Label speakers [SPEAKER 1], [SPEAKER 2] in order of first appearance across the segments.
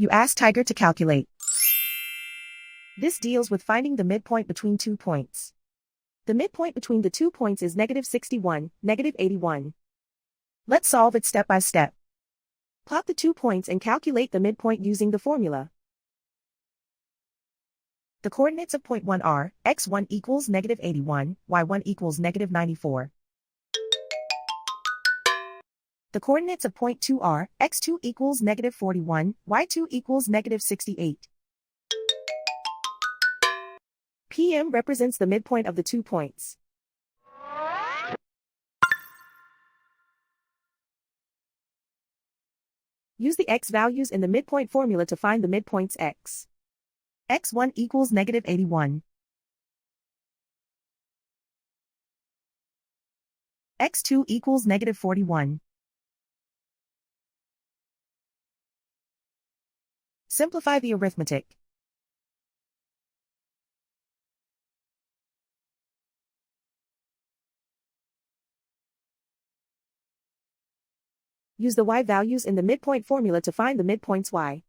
[SPEAKER 1] You ask Tiger to calculate. This deals with finding the midpoint between 2 points. The midpoint between the 2 points is -61, -81. Let's solve it step by step. Plot the 2 points and calculate the midpoint using the formula. The coordinates of point 1 are, x1 equals -81, y1 equals -94. The coordinates of point 2 are, x2 equals -41, y2 equals -68. PM represents the midpoint of the 2 points. Use the x values in the midpoint formula to find the midpoints x. x1 equals -81. x2 equals -41. Simplify the arithmetic. Use the y values in the midpoint formula to find the midpoints y.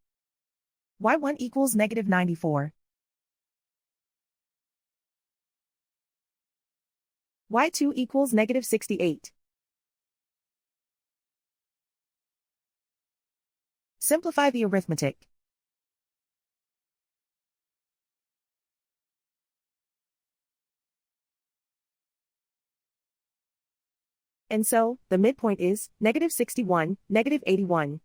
[SPEAKER 1] y1 equals -94. y2 equals -68. Simplify the arithmetic. And so, the midpoint is -61, -81.